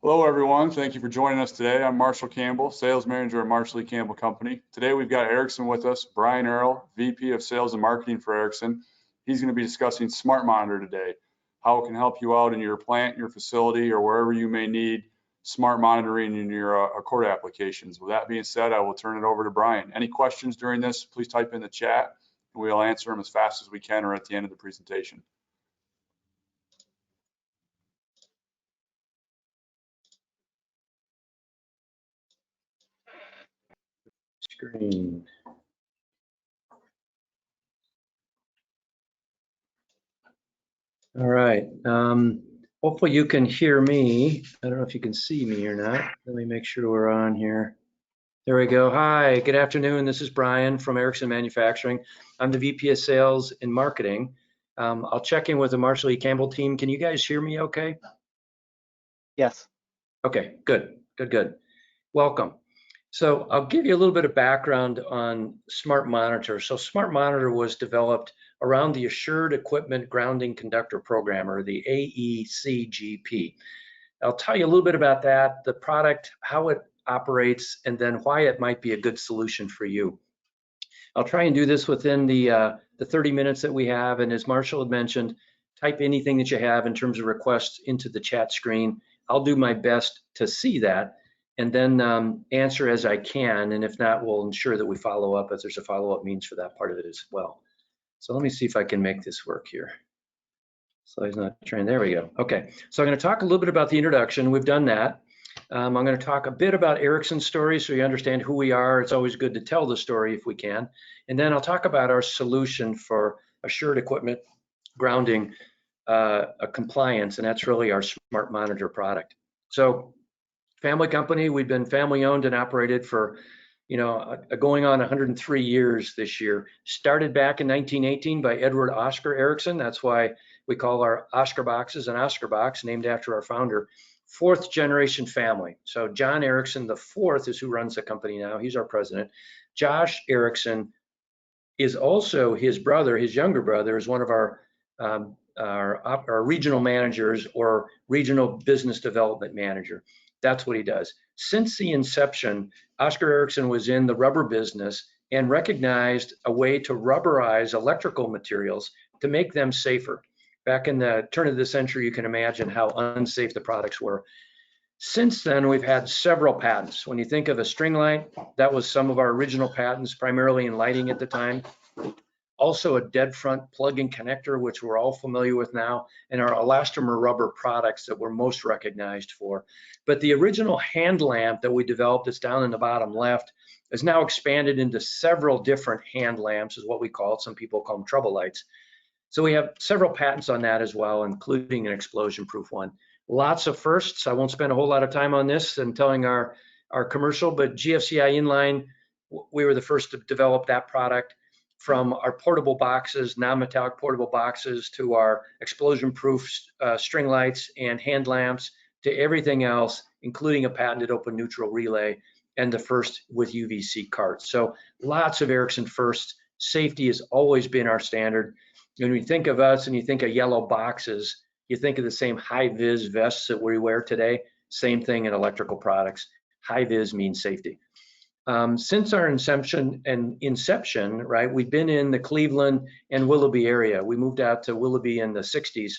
Hello, everyone. Thank you for joining us today. I'm Marshall Campbell, Sales Manager at Marshall E. Campbell Company. Today, we've got Ericson with us, Brian Earl, VP of Sales and Marketing for Ericson. He's going to be discussing SmartMonitor today, how it can help you out in your plant, your facility, or wherever you may need smart monitoring in your Accord applications. With that being said, I will turn it over to Brian. Any questions during this, please type in the chat, and we'll answer them as fast as we can or at the end of the presentation. Screen. All right. Hopefully you can hear me. I don't know if you can see me or not. Let me make sure we're on here. There we go. Hi, good afternoon. This is Brian from Ericson Manufacturing. I'm the VP of Sales and Marketing. I'll check in with the Marshall E. Campbell team. Can you guys hear me okay? Yes. Okay, good. Welcome. So I'll give you a little bit of background on SmartMonitor. So SmartMonitor was developed around the Assured Equipment Grounding Conductor Program, or the AECGP. I'll tell you a little bit about that, the product, how it operates, and then why it might be a good solution for you. I'll try and do this within the 30 minutes that we have, and as Marshall had mentioned, type anything that you have in terms of requests into the chat screen. I'll do my best to see that and then answer as I can, and if not, we'll ensure that we follow up if there's a follow-up means for that part of it as well. So let me see if I can make this work here. Slide's not trying, there we go. Okay, so I'm going to talk a little bit about the introduction. We've done that. I'm going to talk a bit about Ericson's story so you understand who we are. It's always good to tell the story if we can. And then I'll talk about our solution for Assured Equipment Grounding compliance, and that's really our SmartMonitor product. So family company, we've been family owned and operated for, going on 103 years this year. Started back in 1918 by Edward Oscar Ericson. That's why we call our Oscar boxes an Oscar box, named after our founder. Fourth generation family. So John Ericson, the fourth, is who runs the company now. He's our president. Josh Ericson is also his brother, his younger brother, is one of our regional managers or regional business development manager. That's what he does. Since the inception, Oscar Ericson was in the rubber business and recognized a way to rubberize electrical materials to make them safer. Back in the turn of the century, you can imagine how unsafe the products were. Since then, we've had several patents. When you think of a string light, that was some of our original patents, primarily in lighting at the time. Also a dead front plug-in connector, which we're all familiar with now, and our elastomer rubber products that we're most recognized for. But the original hand lamp that we developed, that's down in the bottom left, is now expanded into several different hand lamps, is what we call it. Some people call them trouble lights. So we have several patents on that as well, including an explosion-proof one. Lots of firsts. I won't spend a whole lot of time on this and telling our commercial, but GFCI inline, we were the first to develop that product. From our portable boxes, non-metallic portable boxes, to our explosion-proof string lights and hand lamps, to everything else, including a patented open neutral relay and the first with UVC carts. So lots of Ericsson firsts. Safety has always been our standard. When you think of us and you think of yellow boxes, you think of the same high-vis vests that we wear today. Same thing in electrical products. High-vis means safety. Since our inception, right, we've been in the Cleveland and Willoughby area. We moved out to Willoughby in the 60s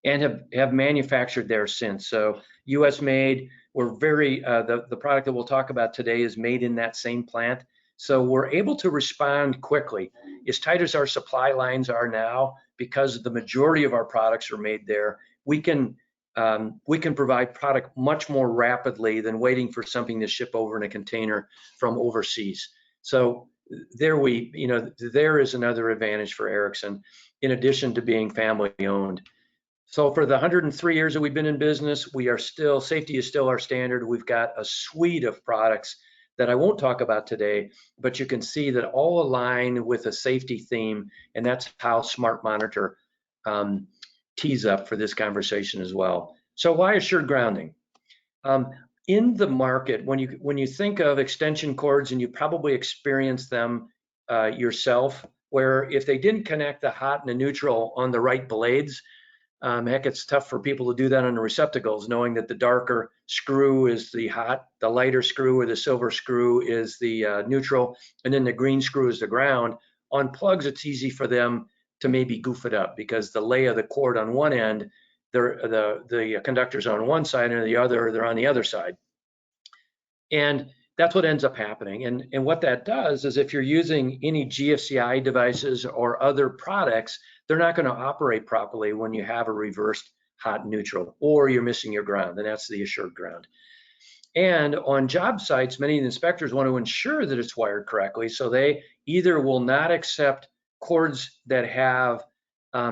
and have manufactured there since. So US made. We're very, the product that we'll talk about today is made in that same plant. So we're able to respond quickly. As tight as our supply lines are now, because the majority of our products are made there, we can provide product much more rapidly than waiting for something to ship over in a container from overseas. So there is another advantage for Ericsson, in addition to being family owned. So for the 103 years that we've been in business, safety is still our standard. We've got a suite of products that I won't talk about today, but you can see that all align with a safety theme, and that's how SmartMonitor tees up for this conversation as well. So why assured grounding? In the market, when you think of extension cords, and you probably experienced them yourself, where if they didn't connect the hot and the neutral on the right blades, Heck, it's tough for people to do that on the receptacles, knowing that the darker screw is the hot, the lighter screw or the silver screw is the neutral, and then the green screw is the ground. On plugs, it's easy for them to maybe goof it up because the lay of the cord on one end, the conductor's on one side, and the other, they're on the other side. And that's what ends up happening. And what that does is if you're using any GFCI devices or other products, they're not going to operate properly when you have a reversed hot neutral or you're missing your ground, and that's the assured ground. And on job sites, many of the inspectors want to ensure that it's wired correctly, so they either will not accept cords that have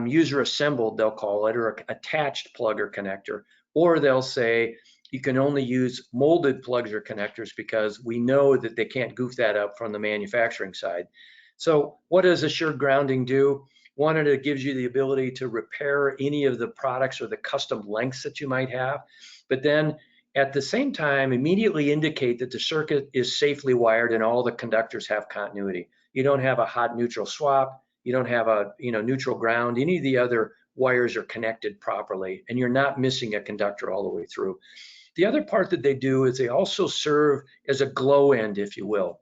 user assembled, they'll call it, or attached plug or connector, or they'll say you can only use molded plugs or connectors because we know that they can't goof that up from the manufacturing side. So what does assured grounding do? One, it gives you the ability to repair any of the products or the custom lengths that you might have, but then at the same time, immediately indicate that the circuit is safely wired and all the conductors have continuity. You don't have a hot neutral swap, you don't have a neutral ground, any of the other wires are connected properly, and you're not missing a conductor all the way through. The other part that they do is they also serve as a glow end, if you will,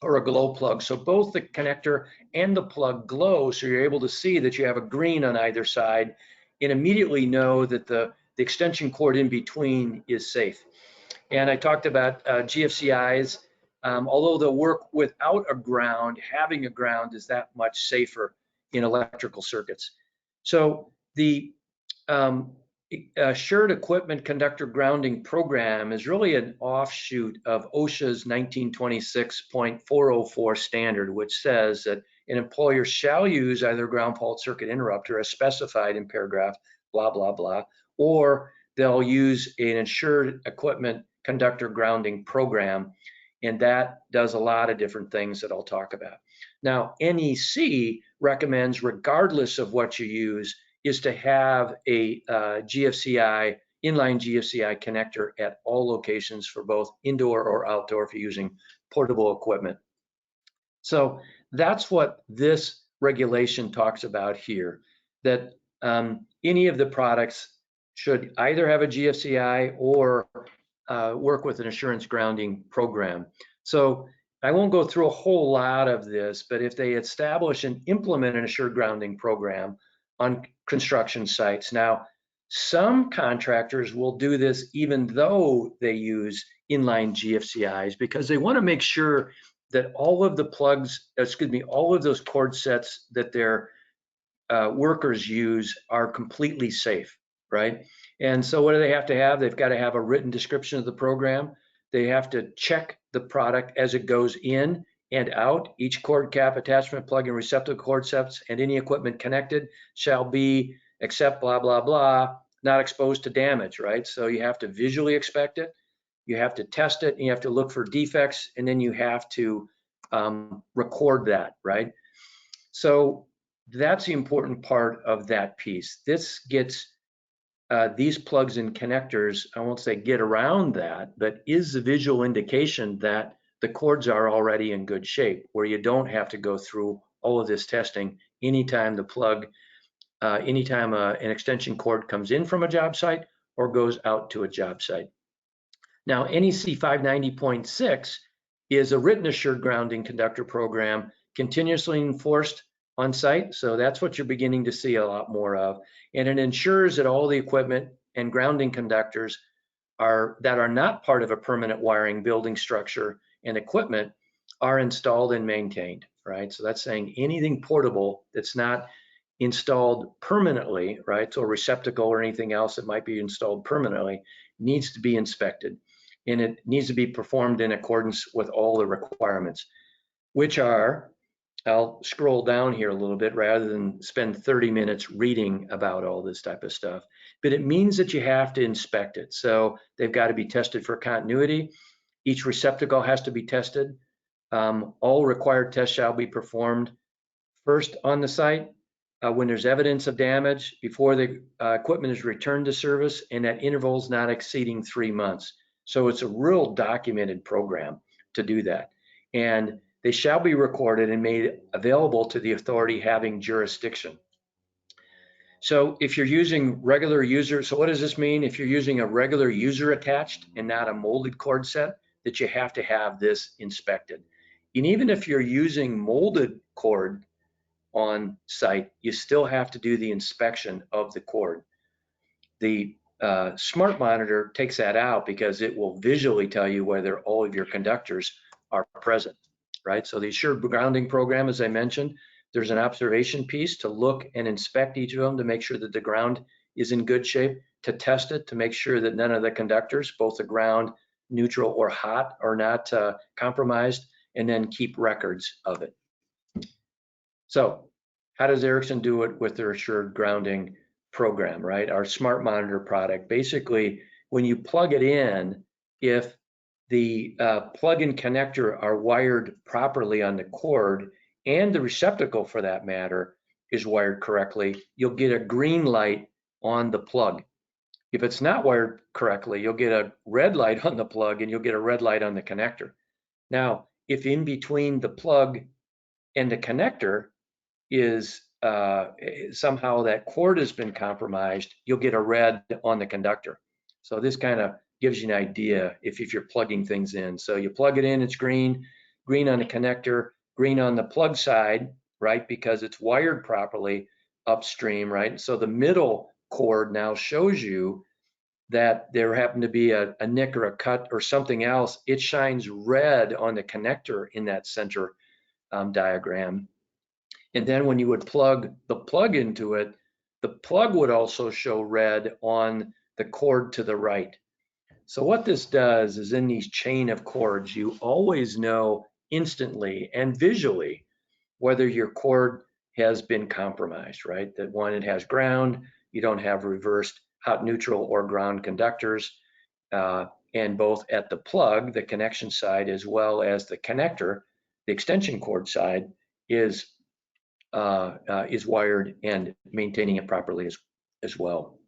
or a glow plug. So both the connector and the plug glow, so you're able to see that you have a green on either side and immediately know that the extension cord in between is safe. And I talked about GFCIs. Although they'll work without a ground, having a ground is that much safer in electrical circuits. So the Assured Equipment Conductor Grounding Program is really an offshoot of OSHA's 1926.404 standard, which says that an employer shall use either ground fault circuit interrupter as specified in paragraph blah, blah, blah, or they'll use an Assured Equipment Conductor Grounding Program, and that does a lot of different things that I'll talk about. Now, NEC recommends, regardless of what you use, is to have a GFCI, inline GFCI connector at all locations for both indoor or outdoor if you're using portable equipment. So that's what this regulation talks about here, that any of the products should either have a GFCI or work with an assurance grounding program. So I won't go through a whole lot of this, but if they establish and implement an assured grounding program on construction sites. Now, some contractors will do this even though they use inline GFCIs because they want to make sure that all of the plugs, all of those cord sets that their workers use are completely safe, right? And so what do they have to have? They've got to have a written description of the program. They have to check the product as it goes in and out. Each cord cap, attachment, plug, and receptacle cord sets and any equipment connected shall be, except blah, blah, blah, not exposed to damage, right? So you have to visually inspect it, you have to test it, and you have to look for defects, and then you have to record that, right? So that's the important part of that piece. This gets these plugs and connectors, I won't say get around that, but is the visual indication that the cords are already in good shape, where you don't have to go through all of this testing anytime the plug, anytime an extension cord comes in from a job site or goes out to a job site. Now, NEC 590.6 is a written assured grounding conductor program continuously enforced on site. So that's what you're beginning to see a lot more of. And it ensures that all the equipment and grounding conductors that are not part of a permanent wiring building structure and equipment are installed and maintained, right? So that's saying anything portable that's not installed permanently, right? So a receptacle or anything else that might be installed permanently needs to be inspected. And it needs to be performed in accordance with all the requirements, which are, I'll scroll down here a little bit rather than spend 30 minutes reading about all this type of stuff, but it means that you have to inspect it. So they've got to be tested for continuity. Each receptacle has to be tested. All required tests shall be performed first on the site when there's evidence of damage, before the equipment is returned to service, and at intervals not exceeding 3 months. So it's a real documented program to do that. And they shall be recorded and made available to the authority having jurisdiction. So if you're using regular user, so what does this mean? If you're using a regular user attached and not a molded cord set, that you have to have this inspected. And even if you're using molded cord on site, you still have to do the inspection of the cord. The SmartMonitor takes that out because it will visually tell you whether all of your conductors are present, right? So the assured grounding program, as I mentioned, there's an observation piece to look and inspect each of them to make sure that the ground is in good shape, to test it, to make sure that none of the conductors, both the ground, neutral or hot, are not compromised, and then keep records of it. So how does Ericson do it with their assured grounding program, right? Our SmartMonitor product. Basically, when you plug it in, if the plug-in connector are wired properly on the cord, and the receptacle for that matter is wired correctly, you'll get a green light on the plug. If it's not wired correctly, you'll get a red light on the plug and you'll get a red light on the connector. Now, if in between the plug and the connector is somehow that cord has been compromised, you'll get a red on the conductor. So this kind of gives you an idea if you're plugging things in. So you plug it in, it's green, green on the connector, green on the plug side, right? Because it's wired properly upstream, right? So the middle cord now shows you that there happened to be a nick or a cut or something else. It shines red on the connector in that center diagram. And then when you would plug the plug into it, the plug would also show red on the cord to the right. So what this does is in these chain of cords, you always know instantly and visually whether your cord has been compromised, right? That one, it has ground, you don't have reversed hot, neutral, or ground conductors, and both at the plug, the connection side, as well as the connector, the extension cord side, is wired and maintaining it properly as well.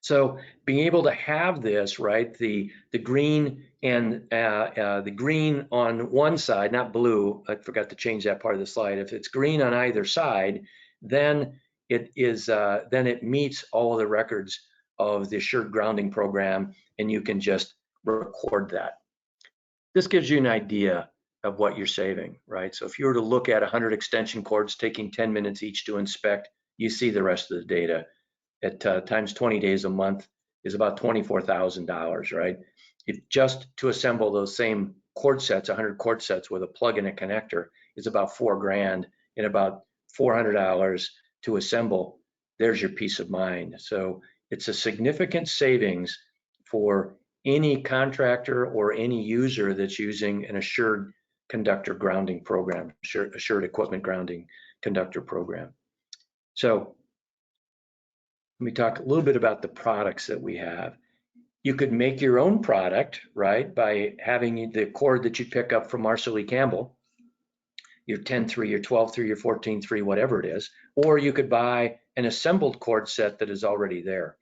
So being able to have this, right, the green and the green on one side, not blue, I forgot to change that part of the slide. If it's green on either side, then it meets all of the records of the assured grounding program, and you can just record that. This gives you an idea of what you're saving, right? So if you were to look at 100 extension cords taking 10 minutes each to inspect, you see the rest of the data. At times 20 days a month is about $24,000, right? If just to assemble those same cord sets, 100 cord sets with a plug and a connector, is about $4 grand, and about $400 to assemble. There's your peace of mind. So it's a significant savings for any contractor or any user that's using an assured conductor grounding program, assured equipment grounding conductor program. So let me talk a little bit about the products that we have. You could make your own product, right, by having the cord that you pick up from Marshall E. Campbell, your 10-3, your 12-3, your 14-3, whatever it is, or you could buy an assembled cord set that is already there.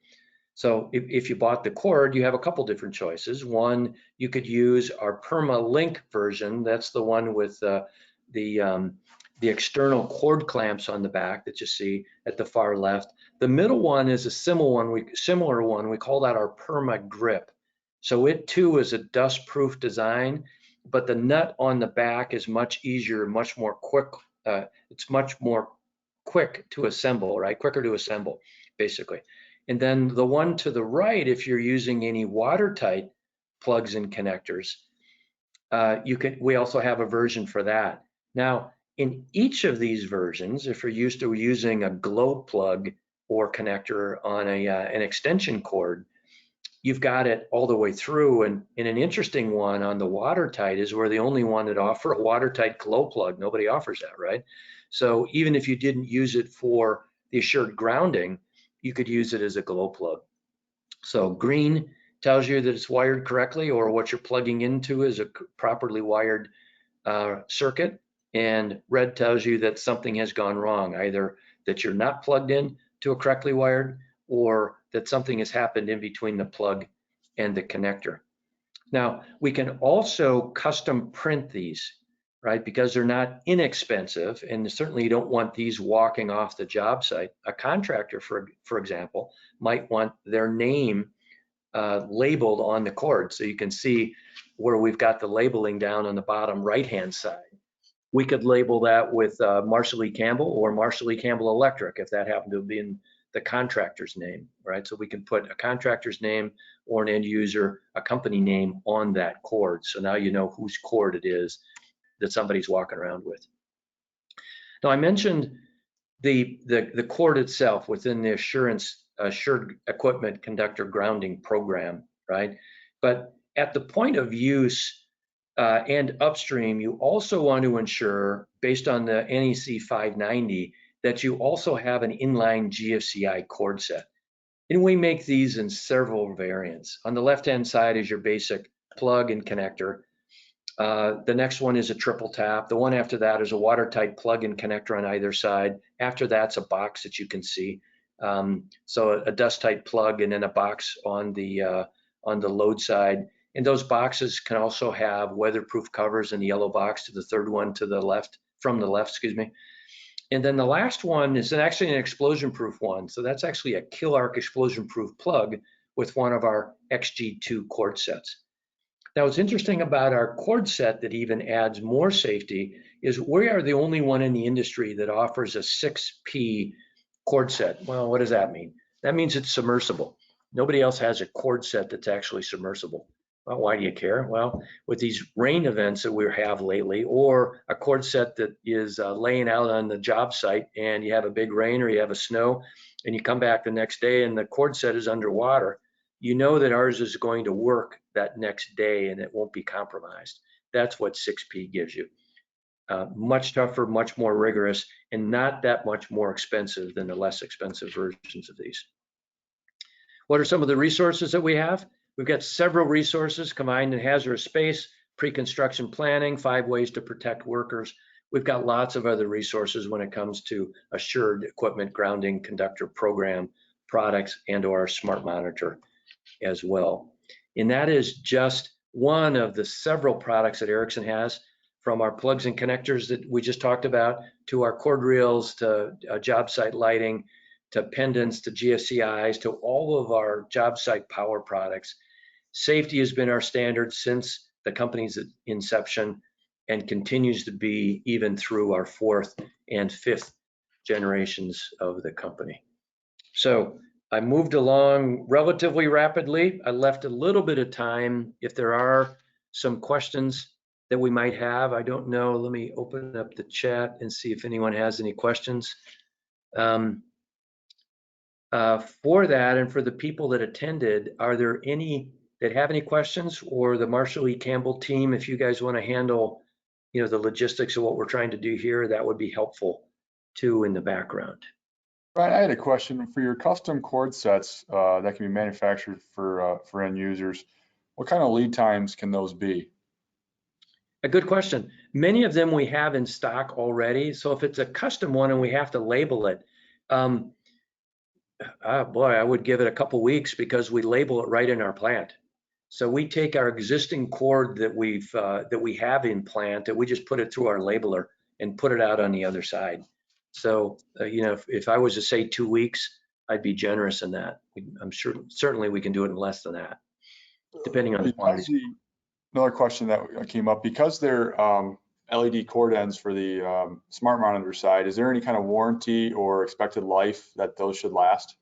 So if you bought the cord, you have a couple different choices. One, you could use our PermaLink version. That's the one with the external cord clamps on the back that you see at the far left. The middle one is a similar one. We call that our Perma Grip. So it too is a dust-proof design, but the nut on the back is much easier, much more quick. It's much more quick to assemble, right? Quicker to assemble, basically. And then the one to the right, if you're using any watertight plugs and connectors, we also have a version for that. Now, in each of these versions, if you're used to using a glow plug or connector on an extension cord, you've got it all the way through. And an interesting one on the watertight is we're the only one that offer a watertight glow plug. Nobody offers that, right? So even if you didn't use it for the assured grounding, you could use it as a glow plug. So green tells you that it's wired correctly, or what you're plugging into is a properly wired circuit, and red tells you that something has gone wrong, either that you're not plugged in to a correctly wired, or that something has happened in between the plug and the connector. Now, we can also custom print these. right? Because they're not inexpensive, and certainly you don't want these walking off the job site. A contractor, for example, might want their name labeled on the cord, so you can see where we've got the labeling down on the bottom right-hand side. We could label that with Marshall E. Campbell or Marshall E. Campbell Electric, if that happened to be in the contractor's name, right? So we can put a contractor's name or an end user, a company name on that cord. So now you know whose cord it is that somebody's walking around with. Now I mentioned the cord itself within the assured equipment conductor grounding program, right? But at the point of use and upstream, you also want to ensure, based on the NEC 590, that you also have an inline GFCI cord set. And we make these in several variants. On the left-hand side is your basic plug and connector. The next one is a triple tap. The one after that is a watertight plug-in connector on either side. After that's a box that you can see. So a dust-tight plug and then a box on the load side. And those boxes can also have weatherproof covers in the yellow box to the third one to the left, from the left, excuse me. And then the last one is actually an explosion-proof one. So that's actually a kill arc explosion-proof plug with one of our XG2 cord sets. Now, what's interesting about our cord set that even adds more safety is we are the only one in the industry that offers a 6P cord set. Well, what does that mean? That means it's submersible. Nobody else has a cord set that's actually submersible. Well, why do you care? Well, with these rain events that we have lately, or a cord set that is laying out on the job site and you have a big rain or you have a snow and you come back the next day and the cord set is underwater, you know that ours is going to work that next day and it won't be compromised. That's what 6P gives you. Much tougher, much more rigorous, and not that much more expensive than the less expensive versions of these. What are some of the resources that we have? We've got several resources combined in hazardous space, pre-construction planning, 5 ways to protect workers. We've got lots of other resources when it comes to assured equipment grounding conductor program products and or our SmartMonitor as well. And that is just one of the several products that Ericson has, from our plugs and connectors that we just talked about, to our cord reels, to job site lighting, to pendants, to GFCIs, to all of our job site power products. Safety has been our standard since the company's inception and continues to be even through our 4th and 5th generations of the company. So I moved along relatively rapidly. I left a little bit of time if there are some questions that we might have. I don't know. Let me open up the chat and see if anyone has any questions. For that and for the people that attended, are there any that have any questions, or the Marshall E. Campbell team, if you guys want to handle, you know, the logistics of what we're trying to do here, that would be helpful too in the background. Brian, I had a question for your custom cord sets that can be manufactured for end users. What kind of lead times can those be? A good question. Many of them we have in stock already. So if it's a custom one and we have to label it, boy, I would give it a couple weeks because we label it right in our plant. So we take our existing cord that we have in plant, that we just put it through our labeler and put it out on the other side. So you know, if I was to say 2 weeks, I'd be generous in that. I'm sure certainly we can do it in less than that, depending on the quantity. Another question that came up, because they're LED cord ends for the SmartMonitor side, is there any kind of warranty or expected life that those should last?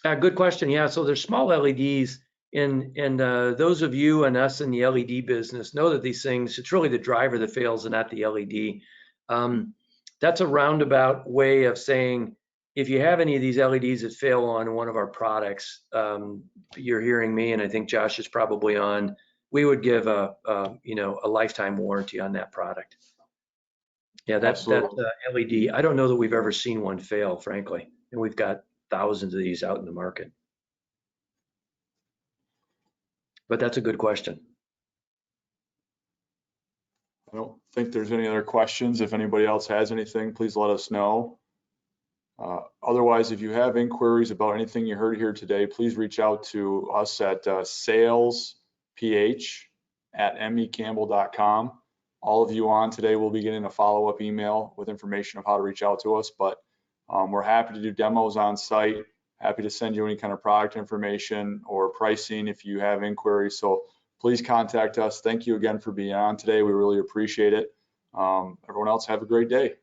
Good question. Yeah, so they're small LEDs, and those of you and us in the LED business know that these things, it's really the driver that fails and not the LED. That's a roundabout way of saying, if you have any of these LEDs that fail on one of our products, you're hearing me, and I think Josh is probably on, we would give a lifetime warranty on that product. Yeah, that LED, I don't know that we've ever seen one fail, frankly, and we've got thousands of these out in the market. But that's a good question. I don't think there's any other questions. If anybody else has anything, please let us know. Otherwise, if you have inquiries about anything you heard here today, please reach out to us at salesph@mecampbell.com. all of you on today will be getting a follow-up email with information of how to reach out to us, but we're happy to do demos on site, happy to send you any kind of product information or pricing if you have inquiries. So please contact us. Thank you again for being on today. We really appreciate it. Everyone else, have a great day.